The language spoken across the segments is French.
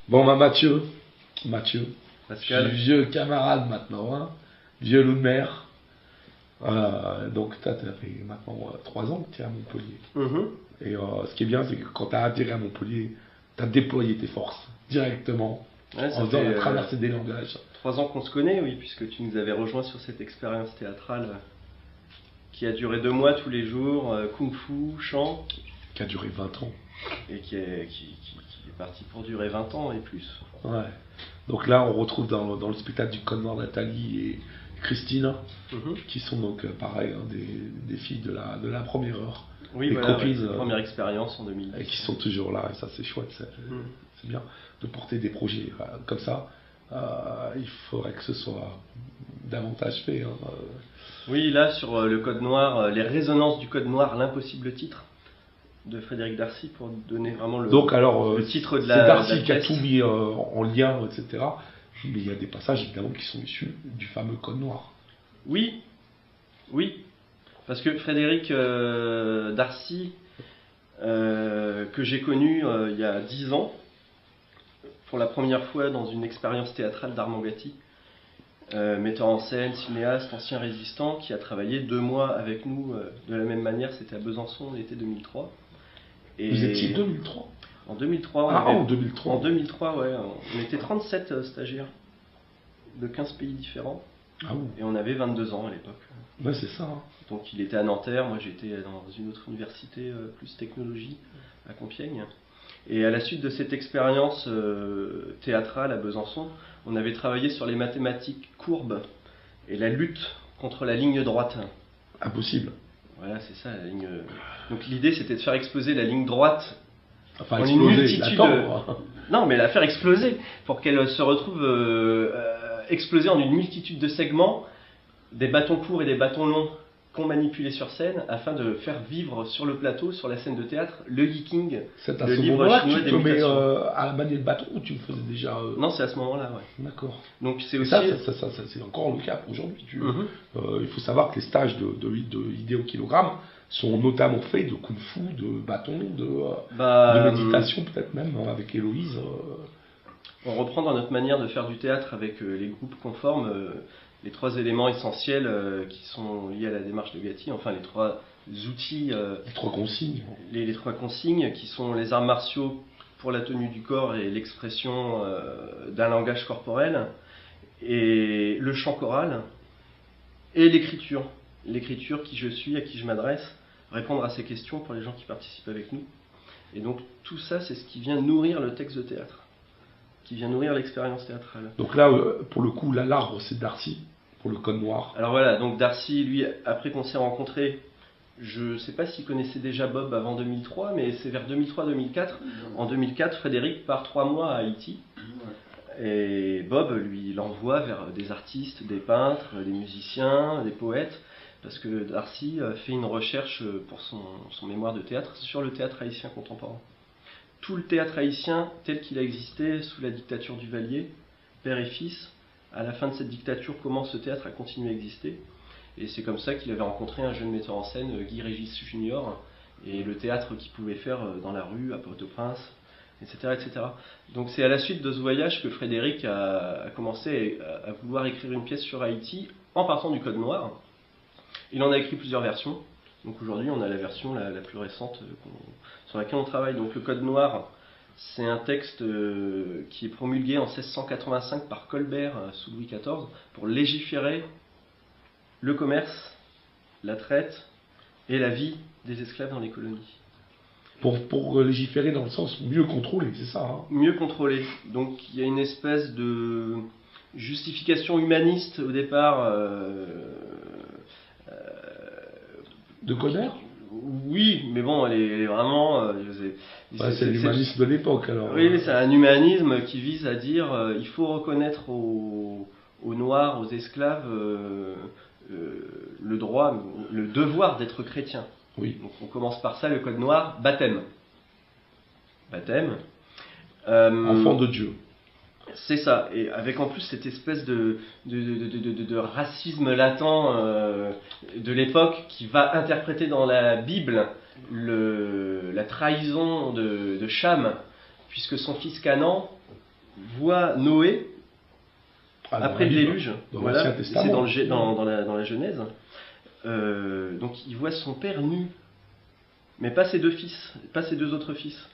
Bon bah Mathieu, Pascal. je suis vieux camarade maintenant, hein, vieux loup de mer. Donc toi t'as fait maintenant 3 ans que tu es à Montpellier. Et ce qui est bien, c'est que quand tu as atterri à Montpellier, tu as déployé tes forces directement Ouais, en faisant la traversée des langages. 3 ans qu'on se connaît, oui, puisque tu nous avais rejoint sur cette expérience théâtrale qui a duré 2 mois tous les jours, kung-fu, chant. Qui a duré 20 ans. Et qui est parti pour durer 20 ans et plus. Ouais. Donc là, on retrouve dans le spectacle du Code Noir Nathalie et Christine, qui sont donc pareil, hein, des filles de la première heure. Oui, des voilà, copines, première expérience en 2010. Et qui sont toujours là, et ça c'est chouette, c'est bien de porter des projets comme ça. Il faudrait que ce soit davantage fait. Hein. Oui, là sur le Code Noir, les résonances du Code Noir, l'impossible titre de Frédéric Darcy, pour donner vraiment le titre de la c'est Darcy pièce. qui a tout mis en lien, etc. Mais il y a des passages évidemment qui sont issus du fameux Code Noir. Oui, parce que Frédéric Darcy, que j'ai connu il y a 10 ans, pour la première fois dans une expérience théâtrale d'Armand Gatti, metteur en scène, cinéaste, ancien résistant, qui a travaillé 2 mois avec nous de la même manière. C'était à Besançon l'été 2003. Et vous étiez 2003 en 2003. En 2003. En 2003, ouais. On était 37 stagiaires de 15 pays différents. Ah oui. Et on avait 22 ans à l'époque. Ouais, c'est ça. Hein. Donc il était à Nanterre, moi j'étais dans une autre université plus technologie à Compiègne. Et à la suite de cette expérience théâtrale à Besançon, on avait travaillé sur les mathématiques courbes et la lutte contre la ligne droite. Impossible. Voilà, c'est ça la ligne. Donc l'idée c'était de faire exploser la ligne droite. Enfin, en exploser, une multitude. Non, mais la faire exploser pour qu'elle se retrouve explosée en une multitude de segments, des bâtons courts et des bâtons longs qu'on manipulait sur scène afin de faire vivre sur le plateau, sur la scène de théâtre, le Yiking, c'est à le ce livre moment-là chinois que tu te mets d'imitation. à manier le bâton ou tu le faisais déjà Non, c'est à ce moment-là, ouais. D'accord. Donc c'est aussi. Ça, c'est encore le cas aujourd'hui. Il faut savoir que les stages de idée au kilogramme sont notamment faits de kung-fu, de bâton, de méditation, peut-être même avec Héloïse. On reprend dans notre manière de faire du théâtre avec les groupes conformes les 3 éléments essentiels qui sont liés à la démarche de Gatti, enfin les 3 outils. Les 3 consignes. Les 3 consignes qui sont les arts martiaux pour la tenue du corps et l'expression d'un langage corporel, et le chant choral, et l'écriture. L'écriture, qui je suis, à qui je m'adresse, répondre à ces questions pour les gens qui participent avec nous. Et donc tout ça, c'est ce qui vient nourrir le texte de théâtre, qui vient nourrir l'expérience théâtrale. Donc là, pour le coup, là, l'arbre, c'est Darcy, pour le Code Noir. Alors voilà, donc Darcy, lui, après qu'on s'est rencontrés, je ne sais pas s'il connaissait déjà Bob avant 2003, mais c'est vers 2003-2004. En 2004, Frédéric part 3 mois à Haïti. Et Bob lui l'envoie vers des artistes, des peintres, des musiciens, des poètes, parce que Darcy fait une recherche pour son mémoire de théâtre sur le théâtre haïtien contemporain. Tout le théâtre haïtien tel qu'il a existé sous la dictature du Valier, père et fils, à la fin de cette dictature, comment ce théâtre a continué à exister. Et c'est comme ça qu'il avait rencontré un jeune metteur en scène, Guy Régis Junior, et le théâtre qu'il pouvait faire dans la rue, à Port-au-Prince, etc., etc. Donc c'est à la suite de ce voyage que Frédéric a commencé à vouloir écrire une pièce sur Haïti en partant du Code Noir. Il en a écrit plusieurs versions. Donc aujourd'hui, on a la version la plus récente sur laquelle on travaille. Donc le Code Noir, c'est un texte qui est promulgué en 1685 par Colbert sous Louis XIV pour légiférer le commerce, la traite et la vie des esclaves dans les colonies. Pour légiférer dans le sens mieux contrôler, c'est ça hein. Mieux contrôler. Donc il y a une espèce de justification humaniste au départ. De Colbert ? Oui, mais bon, elle est vraiment. C'est l'humanisme de l'époque alors. Oui, mais c'est un humanisme qui vise à dire il faut reconnaître aux Noirs, aux esclaves, le droit, le devoir d'être chrétien. Oui. Donc on commence par ça, le code noir, baptême. Baptême. Enfant de Dieu. C'est ça, et avec en plus cette espèce de racisme latent de l'époque qui va interpréter dans la Bible la trahison de Cham, puisque son fils Canaan voit Noé après le déluge. Voilà, c'est dans la Genèse. Donc il voit son père nu. Mais pas ses deux fils, pas ses deux autres fils.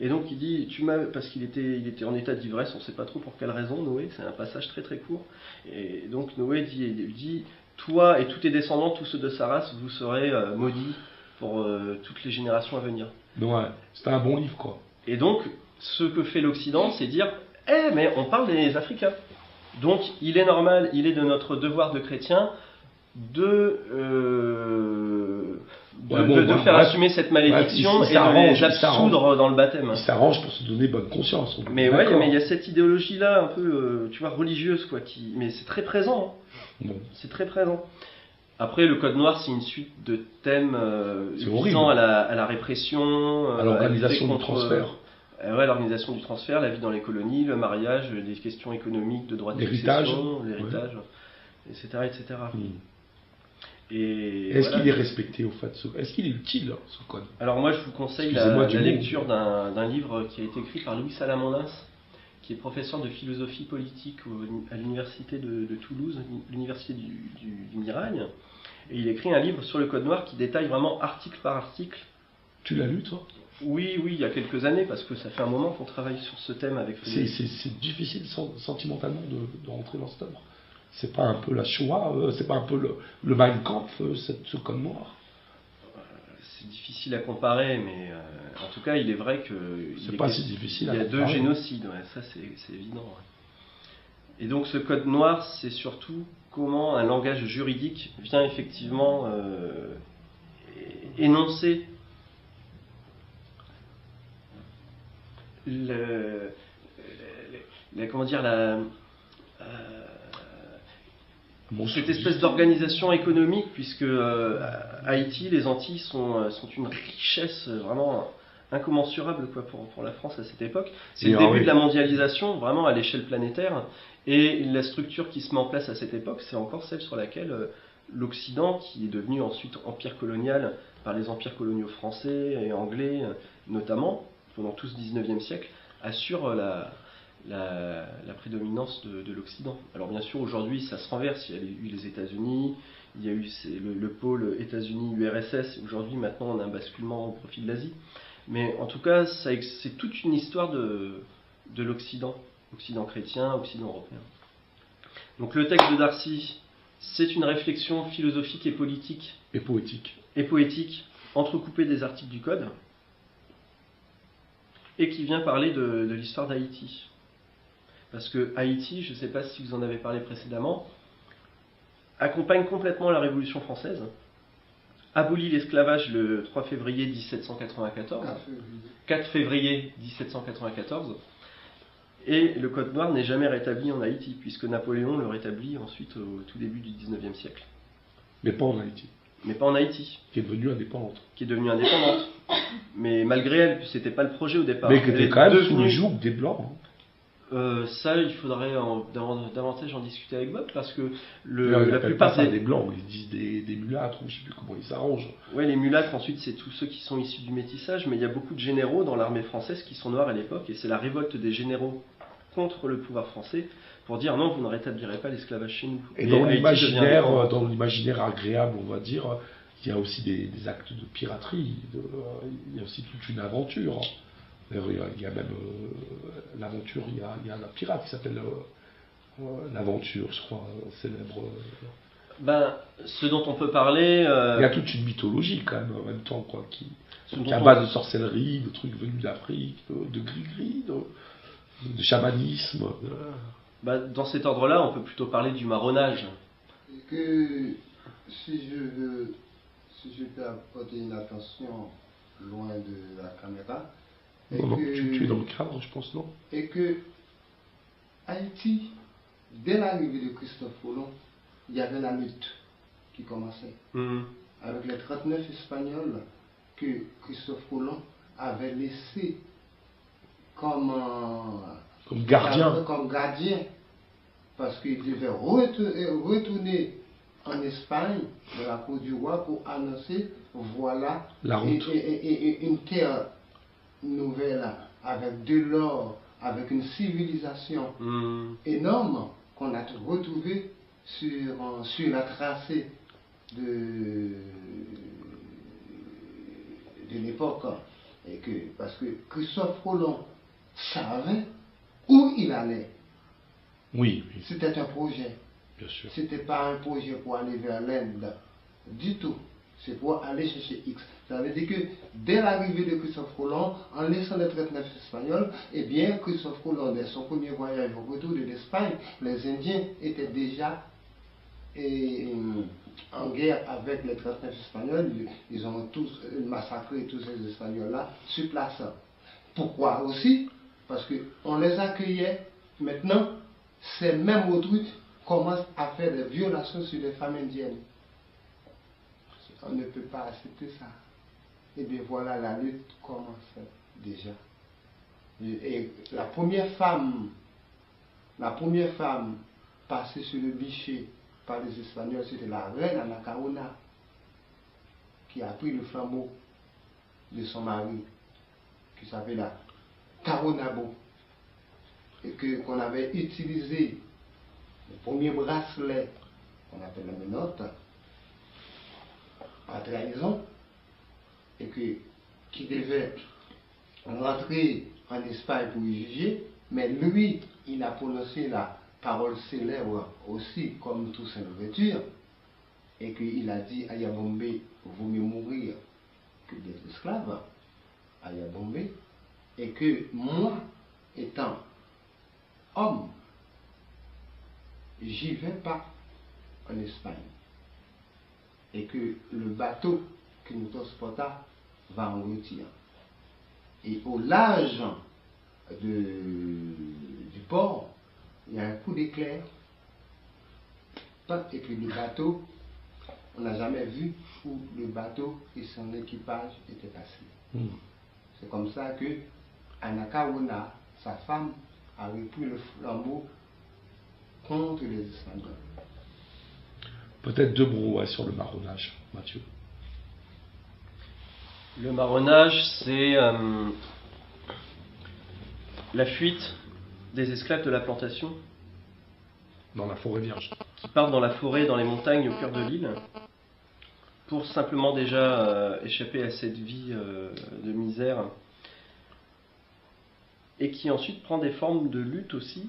Et donc il dit, parce qu'il était en état d'ivresse, on ne sait pas trop pour quelle raison, Noé, c'est un passage très très court. Et donc Noé dit, toi et tous tes descendants, tous ceux de sa race, vous serez maudits pour toutes les générations à venir. Ouais, c'était un bon livre, quoi. Et donc, ce que fait l'Occident, c'est dire, mais on parle des Africains. Donc il est normal, il est de notre devoir de chrétien de faire assumer cette malédiction et de les absoudre dans le baptême. Il s'arrange pour se donner bonne conscience. Mais ouais, mais il y a cette idéologie-là, un peu, tu vois, religieuse, quoi, mais c'est très présent. Hein. Bon. C'est très présent. Après, le code noir, c'est une suite de thèmes visant à la répression, à l'organisation du transfert. Ouais, l'organisation du transfert, la vie dans les colonies, le mariage, des questions économiques, de droits de succession, l'héritage, etc. etc. Est-ce qu'il est respecté au fait? Est-ce qu'il est utile, ce code? Alors moi je vous conseille la lecture d'un livre qui a été écrit par Louis Salamandas, qui est professeur de philosophie politique à l'université de Toulouse, l'université du Mirail. Et il écrit un livre sur le code noir qui détaille vraiment article par article. Tu l'as lu, toi? Oui, il y a quelques années, parce que ça fait un moment qu'on travaille sur ce thème avec Frédéric. C'est difficile sentimentalement de rentrer dans cette œuvre. C'est pas un peu la Shoah, c'est pas un peu le Mein Kampf, ce code noir? C'est difficile à comparer, mais en tout cas, il est vrai que c'est pas si difficile à comparer. Il y a 2 génocides, ça c'est évident. Ouais. Et donc ce code noir, c'est surtout comment un langage juridique vient effectivement énoncer cette espèce d'organisation économique, puisque Haïti, les Antilles sont une richesse vraiment incommensurable, quoi, pour la France à cette époque. C'est le début de la mondialisation, vraiment à l'échelle planétaire, et la structure qui se met en place à cette époque, c'est encore celle sur laquelle l'Occident, qui est devenu ensuite empire colonial par les empires coloniaux français et anglais notamment, pendant tout ce 19e siècle, assure la prédominance de l'Occident. Alors bien sûr, aujourd'hui, ça se renverse. Il y a eu les États-Unis, il y a eu le pôle États-Unis-URSS. Aujourd'hui, maintenant, on a un basculement au profit de l'Asie. Mais en tout cas, c'est toute une histoire de l'Occident. Occident chrétien, Occident européen. Donc le texte de Darcy, c'est une réflexion philosophique et politique. Et poétique. Et poétique, entrecoupée des articles du Code, et qui vient parler de l'histoire d'Haïti. Parce que Haïti, je ne sais pas si vous en avez parlé précédemment, accompagne complètement la Révolution française, abolit l'esclavage le 3 février 1794, 4 février 1794, et le Code noir n'est jamais rétabli en Haïti, puisque Napoléon le rétablit ensuite au tout début du 19e siècle. Mais pas en Haïti. Mais pas en Haïti. Qui est devenue indépendante. Qui est devenue indépendante. Mais malgré elle, c'était pas le projet au départ. Mais qui était quand même sous le joug des Blancs. Ça, il faudrait davantage en discuter avec Bob, parce que la plupart des Blancs, ils disent des mulâtres, je ne sais plus comment ils s'arrangent. Oui, les mulâtres, ensuite, c'est tous ceux qui sont issus du métissage, mais il y a beaucoup de généraux dans l'armée française qui sont noirs à l'époque, et c'est la révolte des généraux contre le pouvoir français pour dire non, vous ne rétablirez pas l'esclavage chez nous. Et dans l'imaginaire agréable, on va dire, il y a aussi des actes de piraterie, il y a aussi toute une aventure. D'ailleurs, il y a même l'aventure, il y a la pirate qui s'appelle l'aventure, je crois, célèbre. Ce dont on peut parler... Il y a toute une mythologie quand même en même temps, quoi, qui est à base de sorcellerie, de trucs venus d'Afrique, de gris-gris, de chamanisme. Dans cet ordre-là, on peut plutôt parler du marronnage. Que si je peux apporter une attention loin de la caméra. Non, tu es dans le cadre, je pense, non? Et que Haïti, dès l'arrivée de Christophe Colomb, il y avait la lutte. qui commençait. Avec les 39 Espagnols que Christophe Colomb avait laissés comme gardien, parce qu'il devait retourner en Espagne, dans la cour du roi, pour annoncer, voilà, une terre nouvelle, avec de l'or, avec une civilisation énorme qu'on a retrouvée sur la tracée de l'époque. Parce que Christophe Colomb savait où il allait. Oui. C'était un projet. Bien sûr. C'était pas un projet pour aller vers l'Inde du tout. C'est pour aller chercher X. Ça veut dire que dès l'arrivée de Christophe Colomb, en laissant les 39 Espagnols, eh bien, Christophe Colomb, dès son premier voyage au retour de l'Espagne, les Indiens étaient déjà en guerre avec les 39 Espagnols. Ils ont tous massacré tous ces Espagnols-là sur place. Pourquoi aussi? Parce qu'on les accueillait. Maintenant, ces mêmes autrui commencent à faire des violations sur les femmes indiennes. On ne peut pas accepter ça. Et bien voilà, la lutte commence déjà. Et la première femme passée sur le bûcher par les Espagnols, c'était la reine Anacaona, qui a pris le flambeau de son mari, qui s'appelait la Taronabo, et qu'on avait utilisé le premier bracelet, qu'on appelle la menotte, à trahison, et qui devait rentrer en Espagne pour y juger, mais lui, il a prononcé la parole célèbre aussi, comme Toussaint Louverture, et qu'il a dit à Yabombe, vaut mieux mourir que d'être esclave, à Yabombe, et que moi, étant homme, j'y vais pas en Espagne, et que le bateau qui nous transporta va en retirer. Et au large du port, il y a un coup d'éclair, et puis le bateau, on n'a jamais vu où le bateau et son équipage étaient passés. C'est comme ça que Anacaona, sa femme, a repris le flambeau contre les Espagnols. Peut-être deux mots sur le marronnage, Mathieu. Le marronnage, c'est la fuite des esclaves de la plantation. Dans la forêt vierge. Qui partent dans la forêt, dans les montagnes, au cœur de l'île, pour simplement déjà échapper à cette vie de misère, et qui ensuite prend des formes de lutte aussi,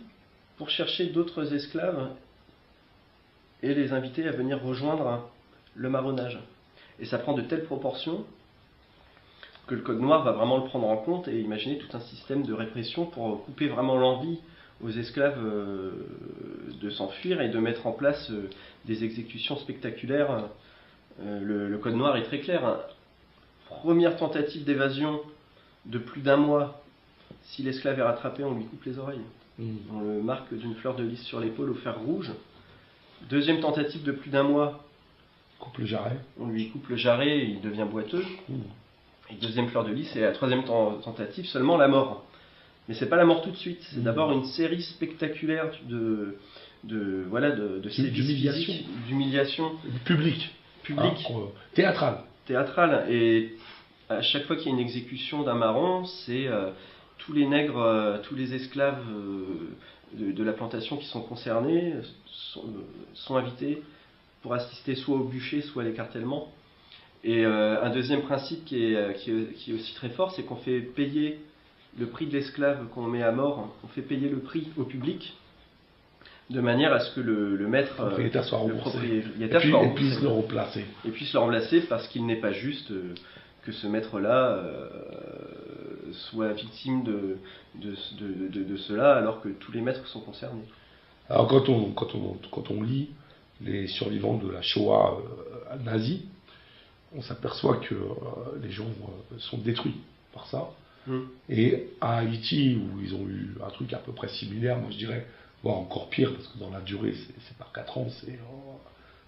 pour chercher d'autres esclaves et les inviter à venir rejoindre le marronnage. Et ça prend de telles proportions que le Code noir va vraiment le prendre en compte et imaginer tout un système de répression pour couper vraiment l'envie aux esclaves de s'enfuir et de mettre en place des exécutions spectaculaires. Le Code noir est très clair. Première tentative d'évasion de plus d'1 mois, si l'esclave est rattrapé, on lui coupe les oreilles. On le marque d'une fleur de lys sur l'épaule au fer rouge. Deuxième tentative de plus d'1 mois, coupe le jarret. On lui coupe le jarret et il devient boiteux. Et deuxième fleur de lys, et la troisième tentative, seulement la mort. Mais c'est pas la mort tout de suite, c'est d'abord une série spectaculaire d'humiliation publique, théâtrale. Et à chaque fois qu'il y a une exécution d'un marron, c'est tous les nègres, tous les esclaves de la plantation qui sont concernés sont invités pour assister soit au bûcher, soit à l'écartèlement. Et un deuxième principe qui est aussi très fort, c'est qu'on fait payer le prix de l'esclave qu'on met à mort, on fait payer le prix au public, de manière à ce que le maître, le propriétaire soit remboursé, et puisse le remplacer. Et puisse le remplacer, parce qu'il n'est pas juste que ce maître-là soit victime de cela, alors que tous les maîtres sont concernés. Alors quand on lit les survivants de la Shoah nazie, on s'aperçoit que les gens sont détruits par ça. Et à Haïti, où ils ont eu un truc à peu près similaire, moi je dirais, voire encore pire, parce que dans la durée, c'est par 4 ans,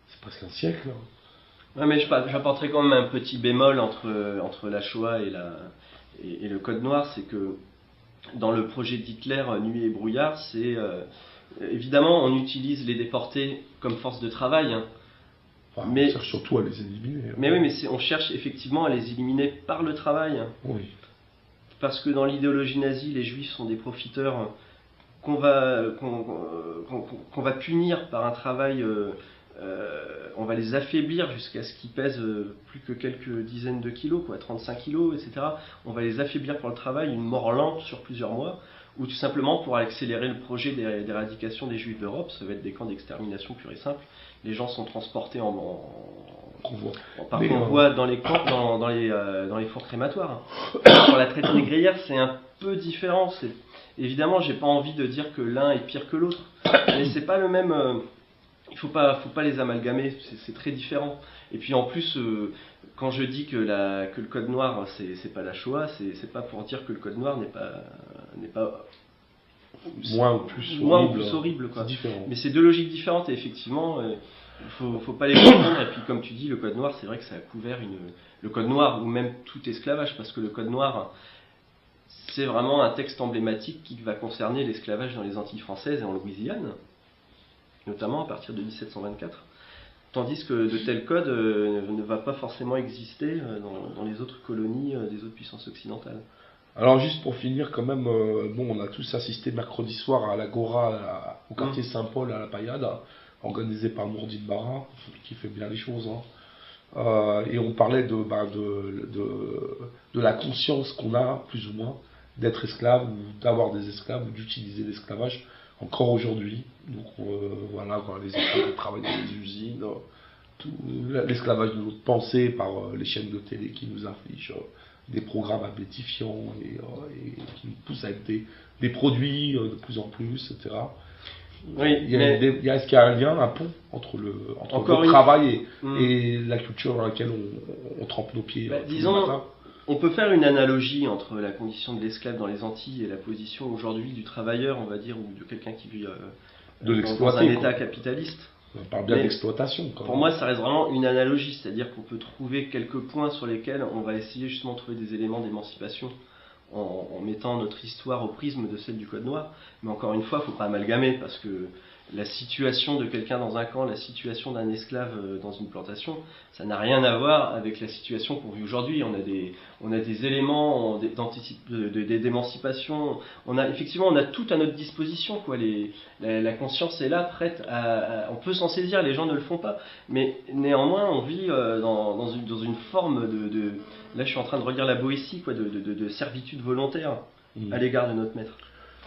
C'est presque un siècle. Hein. Ouais, mais j'apporterai quand même un petit bémol entre la Shoah et le Code Noir, c'est que dans le projet d'Hitler, Nuit et brouillard, c'est évidemment on utilise les déportés comme force de travail. Hein, enfin, mais on cherche surtout à les éliminer. Mais oui, mais on cherche effectivement à les éliminer par le travail. Hein, oui. Parce que dans l'idéologie nazie, les Juifs sont des profiteurs qu'on va punir par un travail. On va les affaiblir jusqu'à ce qu'ils pèsent plus que quelques dizaines de kilos, quoi, 35 kilos, etc. On va les affaiblir pour le travail, une mort lente sur plusieurs mois, ou tout simplement pour accélérer le projet d'éradication des Juifs d'Europe. Ça va être des camps d'extermination purs et simples. Les gens sont transportés par convoi dans les camps, dans les fours crématoires. Pour la traite négrière, c'est un peu différent. Évidemment, j'ai pas envie de dire que l'un est pire que l'autre, mais c'est pas le même. Il faut pas les amalgamer, c'est très différent. Et puis en plus, quand je dis que le Code Noir, c'est pas la Shoah, c'est pas pour dire que le Code Noir n'est pas moins ou plus horrible, quoi. C'est différent. Mais c'est deux logiques différentes et effectivement, il faut pas les confondre. Et puis comme tu dis, le Code Noir, c'est vrai que ça a couvert le Code Noir ou même tout esclavage, parce que le Code Noir, c'est vraiment un texte emblématique qui va concerner l'esclavage dans les Antilles françaises et en Louisiane, notamment à partir de 1724, tandis que de tels codes ne va pas forcément exister dans les autres colonies des autres puissances occidentales. Alors juste pour finir quand même, on a tous assisté mercredi soir à l'Agora au quartier Saint-Paul à la Paillade, organisé par Mourdine Barra, qui fait bien les choses. Hein. Et on parlait de la conscience qu'on a, plus ou moins, d'être esclave ou d'avoir des esclaves ou d'utiliser l'esclavage encore aujourd'hui. Donc voilà, les esclaves qui travaillent dans les usines, l'esclavage de notre pensée par les chaînes de télé qui nous infligent des programmes abétifiants et qui nous poussent avec des produits de plus en plus, etc. Oui, est-ce qu'il y a un lien, un pont entre le travail et la culture dans laquelle on trempe nos pieds disons, le matin? On peut faire une analogie entre la condition de l'esclave dans les Antilles et la position aujourd'hui du travailleur, on va dire, ou de quelqu'un qui vit dans un état capitaliste. On parle bien d'exploitation. Pour moi, ça reste vraiment une analogie, c'est-à-dire qu'on peut trouver quelques points sur lesquels on va essayer justement de trouver des éléments d'émancipation en mettant notre histoire au prisme de celle du Code Noir. Mais encore une fois, il ne faut pas amalgamer, parce que la situation de quelqu'un dans un camp, la situation d'un esclave dans une plantation, ça n'a rien à voir avec la situation qu'on vit aujourd'hui. On a des éléments d'émancipation. Effectivement, on a tout à notre disposition, quoi. La conscience est là, prête on peut s'en saisir. Les gens ne le font pas, mais néanmoins, on vit dans une forme de. Là, je suis en train de relire la Boétie, quoi, de servitude volontaire à l'égard de notre maître.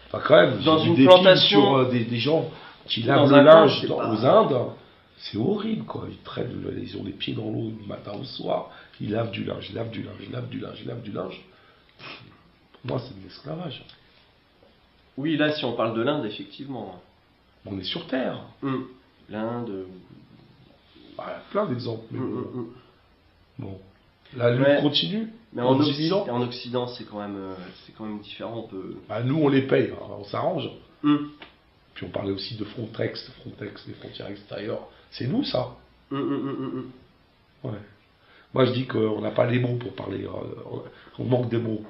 Enfin, quand même, dans une plantation sur des gens qui lavent le linge aux Indes, c'est horrible, quoi. Ils ont les pieds dans l'eau du matin au soir, ils lavent du linge, ils lavent du linge. Pour moi, c'est de l'esclavage. Oui, là, si on parle de l'Inde, effectivement. On est sur Terre. L'Inde. Plein d'exemples. Bon. La lutte continue. Mais en Occident, c'est quand même différent. Nous, on les paye, on s'arrange. Puis on parlait aussi de Frontex, des frontières extérieures. C'est nous, ça. Ouais. Moi, je dis qu'on n'a pas les mots pour parler. On manque des mots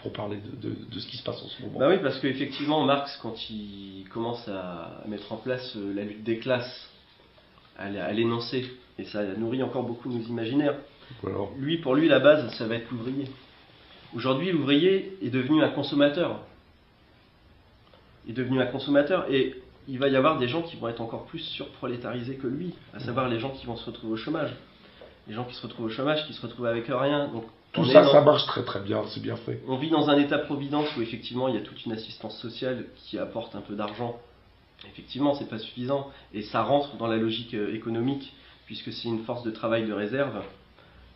pour parler de ce qui se passe en ce moment. Bah oui, parce qu'effectivement, Marx, quand il commence à mettre en place la lutte des classes, à l'énoncer, et ça nourrit encore beaucoup nos imaginaires. Alors. Pour lui, la base, ça va être l'ouvrier. Aujourd'hui, l'ouvrier est devenu un consommateur. Et il va y avoir des gens qui vont être encore plus surprolétarisés que lui, à savoir les gens qui vont se retrouver au chômage. Les gens qui se retrouvent au chômage, qui se retrouvent avec rien. Donc, tout ça, ça marche très très bien, c'est bien fait. On vit dans un état-providence où effectivement il y a toute une assistance sociale qui apporte un peu d'argent. Effectivement, c'est pas suffisant. Et ça rentre dans la logique économique, puisque c'est une force de travail de réserve.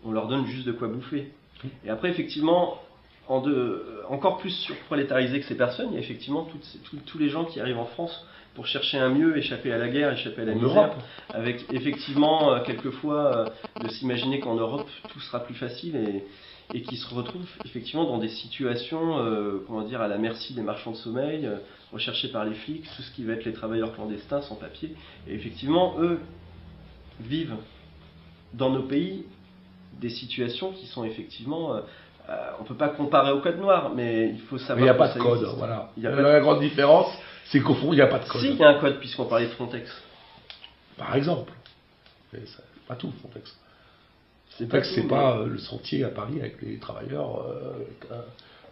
On leur donne juste de quoi bouffer. Et après, effectivement, encore plus surprolétarisés que ces personnes, il y a effectivement tous les gens qui arrivent en France pour chercher un mieux, échapper à la guerre, échapper à la misère, avec effectivement quelquefois de s'imaginer qu'en Europe tout sera plus facile et qui se retrouvent effectivement dans des situations à la merci des marchands de sommeil, recherchés par les flics, tout ce qui va être les travailleurs clandestins sans papier. Et effectivement, eux, vivent dans nos pays des situations qui sont effectivement... on ne peut pas comparer au code noir, mais il faut savoir... Il n'y a pas de code, voilà. La grande différence, c'est qu'au fond, il n'y a pas de code. Si, il y a un code, puisqu'on parlait de Frontex. Par exemple. Mais c'est pas tout, Frontex. Frontex, c'est pas le sentier à Paris avec les travailleurs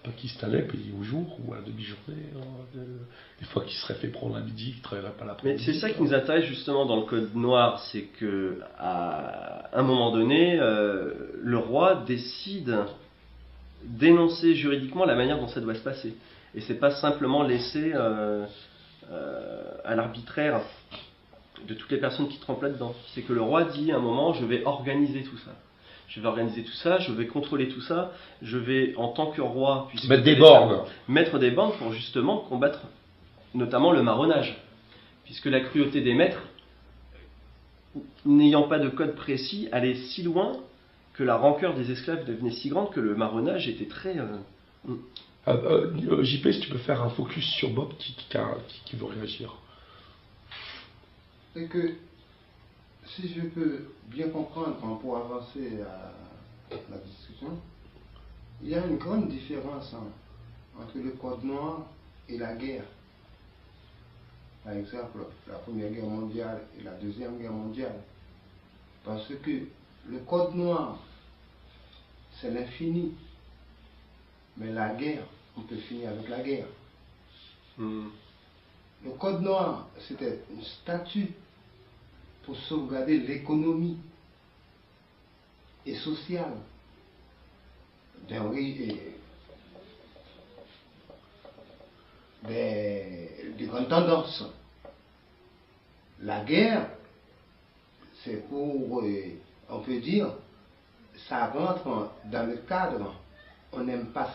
pakistanais payés au jour ou à la demi-journée. Des fois qu'ils seraient fait prendre à midi, qu'ils ne travailleraient pas l'après-midi. Mais c'est ça qui nous intéresse justement dans le code noir, c'est que à un moment donné, le roi décide d'énoncer juridiquement la manière dont ça doit se passer. Et c'est pas simplement laissé à l'arbitraire de toutes les personnes qui trempent là-dedans. C'est que le roi dit à un moment, je vais organiser tout ça. Je vais organiser tout ça, je vais contrôler tout ça, je vais, en tant que roi, mettre des bornes. Mettre des bornes pour justement combattre notamment le marronnage. Puisque la cruauté des maîtres, n'ayant pas de code précis, allait si loin que la rancœur des esclaves devenait si grande que le marronnage était très... JP, si tu peux faire un focus sur Bob qui veut réagir. C'est que, si je peux bien comprendre pour avancer à la discussion, il y a une grande différence entre le code noir et la guerre. Par exemple, la Première Guerre mondiale et la Deuxième Guerre mondiale. Parce que le code noir, c'est l'infini. Mais la guerre, on peut finir avec la guerre. Le code noir, c'était un statut pour sauvegarder l'économie et sociale des grandes tendances. La guerre, c'est pour, on peut dire, ça rentre dans le cadre, on n'aime pas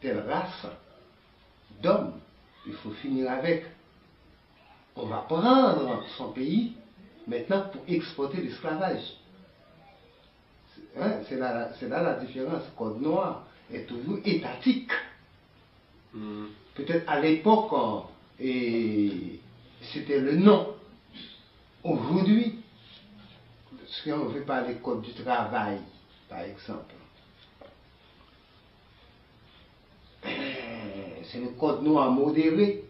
telle race d'hommes, il faut finir avec. On va prendre son pays maintenant pour exploiter l'esclavage. C'est là la différence. Le code noir est toujours étatique. Peut-être à l'époque, c'était le nom. Aujourd'hui, si on veut parler code du travail, par exemple, c'est le code noir modéré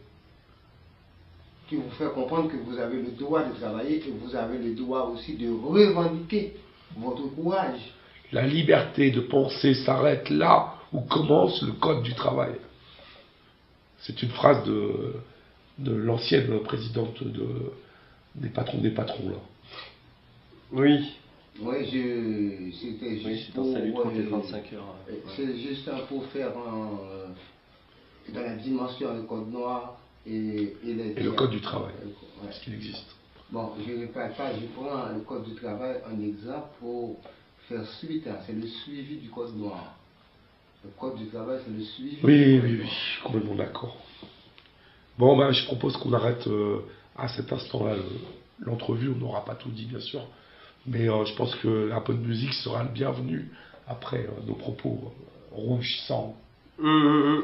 qui vous fait comprendre que vous avez le droit de travailler et vous avez le droit aussi de revendiquer votre courage. La liberté de penser s'arrête là où commence le code du travail. C'est une phrase de l'ancienne présidente des patrons là. Oui. Oui, c'était juste dans sa lutte contre les 35 heures. C'est juste pour faire dans la dimension le code noir et le code du travail, est-ce qu'il existe? Bon, je ne parle pas, je prends le code du travail en exemple pour faire suite, c'est le suivi du code noir. Le code du travail, c'est le suivi. Oui, complètement d'accord. Bon, ben, je propose qu'on arrête à cet instant-là l'entrevue, on n'aura pas tout dit bien sûr, mais je pense qu'un peu de musique sera le bienvenu après nos propos rougissants.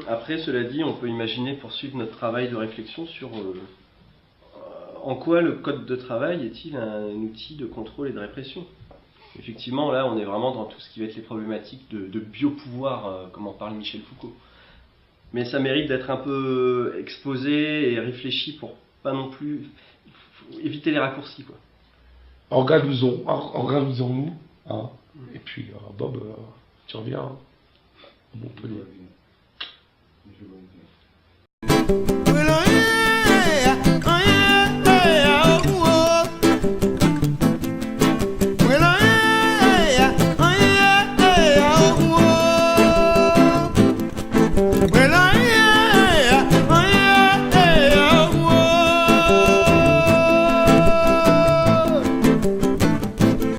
Après, cela dit, on peut imaginer poursuivre notre travail de réflexion sur en quoi le code de travail est-il un outil de contrôle et de répression. Effectivement, là, on est vraiment dans tout ce qui va être les problématiques de biopouvoir, comme en parle Michel Foucault. Mais ça mérite d'être un peu exposé et réfléchi pour pas non plus... Il faut éviter les raccourcis, quoi. Organisons-nous. Hein. Et puis, Bob, tu reviens à Montpellier. Je reviens.